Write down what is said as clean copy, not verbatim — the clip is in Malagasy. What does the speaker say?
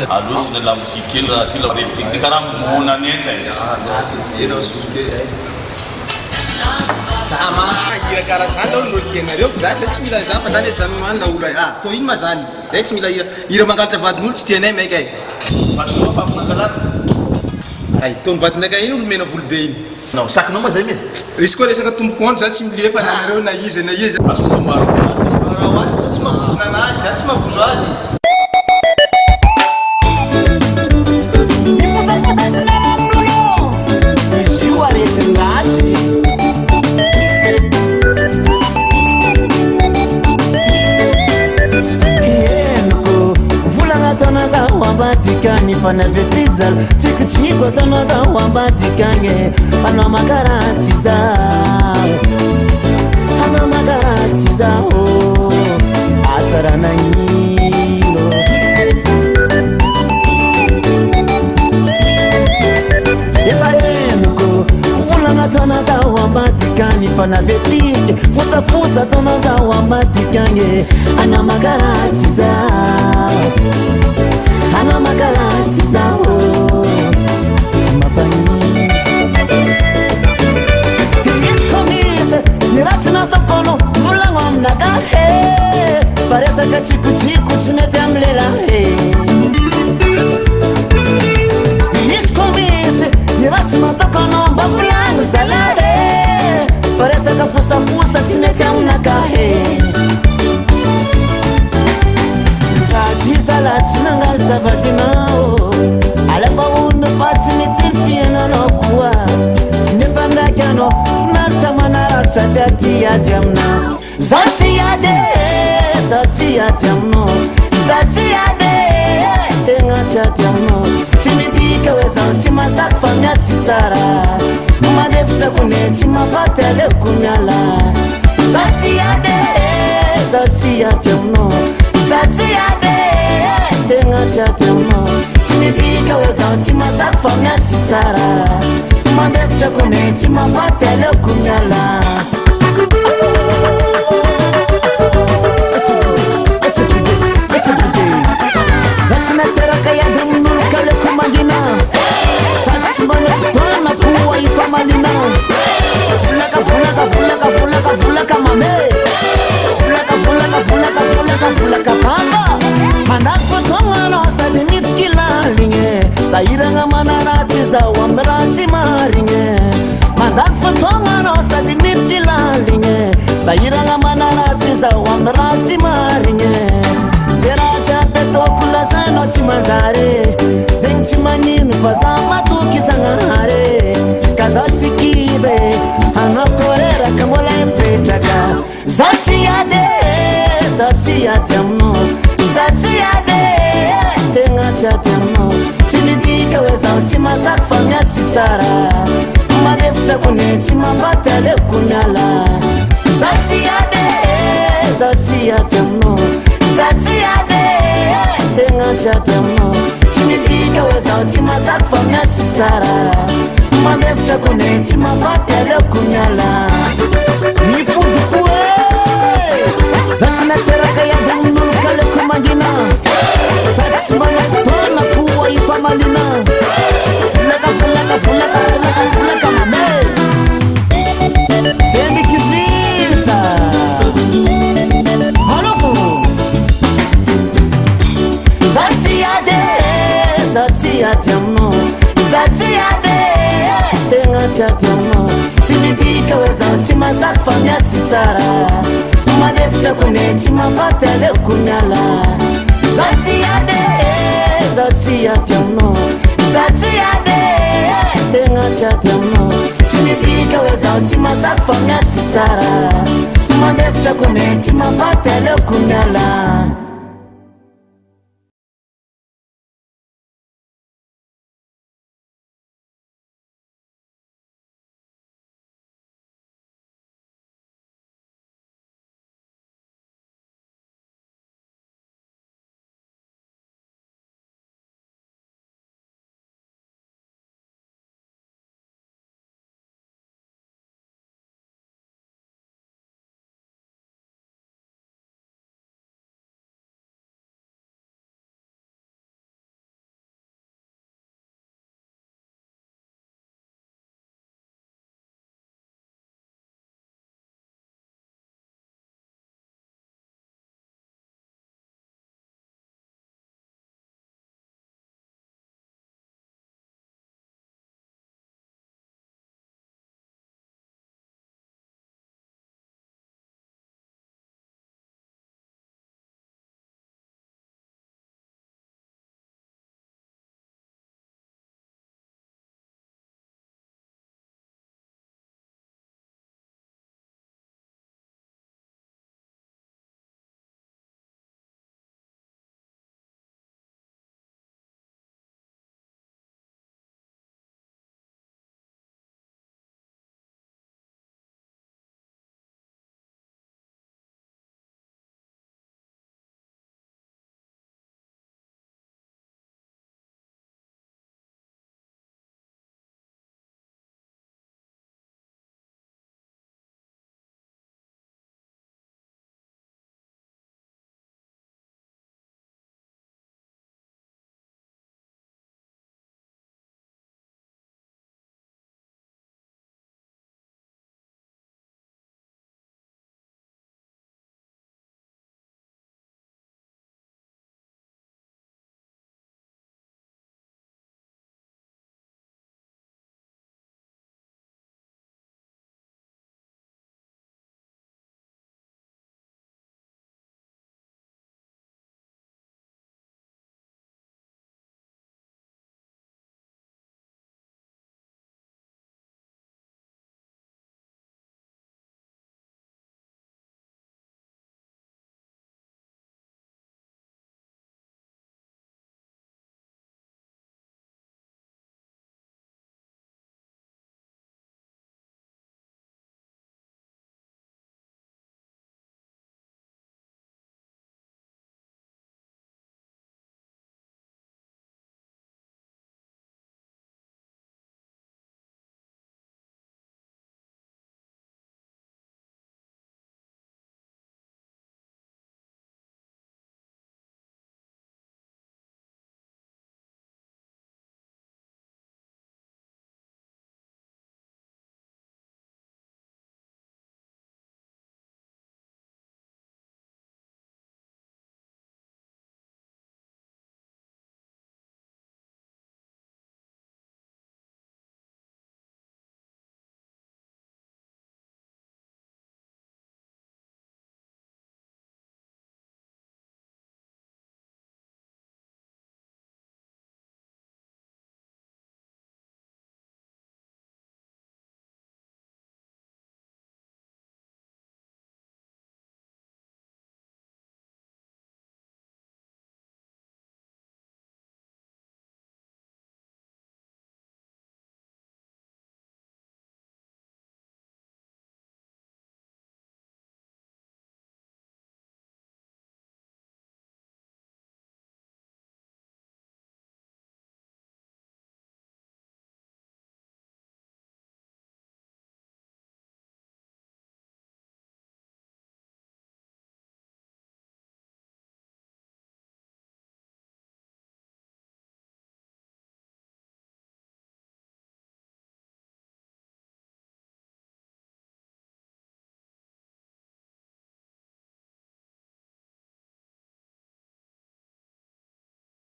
alosina la musique kely raha ty la revitsy ty karaha mona nenta ira karaha zany ao nolokenareo zany zay tsy mila zany fa zany janonana ora to ino ma zany zay tsy mila ira mangalatra vadin'olo tsy tianay maika vadinao fa mangalatra ay tony vadinakay iny olo mena volobe iny nao sakinao ma zay me risy koa resaka tomboko andro zany tsy milefa nanareo na izy asoko maro tsy mahavozo nanazy zany tsy mahavozo azy izy io aretin'azy henoko volagna ataona zaho ambadikany fanavetizaly tsikotsiniko ataona zaho ambadikany anao makaratsy zaho anao makaratsy zaho asaranagnino efa henoko volagna ataona zaho ambadikany fanavetiky fosafosa ataona zaho ambadikany anao makaratsy zaho anao makaratsy zaho tsy mampagnino misy komisy niratsina tokono volagno aminaka paresaka tsikotsiko tsy mety amy lelahe misy komisy niratsina tokono mba volagno zalahe paresaka fosafosa tsy mety aminakahe sady salatsy nangalatra vatinao alabaono fa tsy mety fiainanao koa nefa ndraiky anao finaritra manarary satria tiady aminao za tsy ady za tsy ady aminao za tsy ady tegna tsy ady aminao tsy midika hoe zaho tsy masaky fa miatsy tsara madefitra kone tsy mafaty aleko miala za tsy ady za tsy ady aminao za tsy ady tegna tsy ady aminao tsy midika hoe zaho tsy masaky fa miatsy tsara madefitra kone tsy mafaty aleko miala zatsy nateraka iady amin'olo kaleko malina sady tsy manapotona koa ifa malina volaka volaka volaka volaka volaka mame volaka volaka volaka volaka volaka pamba mandaky fotognanao sady mitiky laligny sahiragna manaratsy zaho amy ratsy marigny mandaky fotognanao sady mitiky laligny sahiragna manaratsy zaho amy ratsy marigny zay raha tsy apetoko lazainao tsy manjary zegny tsy magnino fa za matoky zagnahary ka zaho tsy kivy anao koreraka mbola mipetraka za tsy ady za tsy ady aminao za tsy ady tegna tsy ady aminao tsy midika hoe zaho tsy masaky fa miatsy tsara madefitra kone tsy mafaty aleko miala za tsy ady za tsy ady aminao za tsy ady tegna tsy ady aminao tsy midika hoe zaho tsy masaky fa miatsy tsara madefitra kone tsy mafaty aleko miala mipodiko za tsy nateraka iady amin'olo kaleko mangina sady tsy manapotona koa ifa malina volaka volaka volaka volaka volaka mame zay ndiky vita alofo za tsy ady za tsy ady aminao za tsy ady tegna tsy ady aminao tsy midika hoe zaho tsy masaky fa miatsy tsara madefitra kone tsy mafaty aleko miala za tsy ady za tsy ady aminao za tsy ady tegna tsy ady aminao tsy midika hoe zaho tsy masaky fa miatsy tsara madefitra kone tsy mafaty aleko miala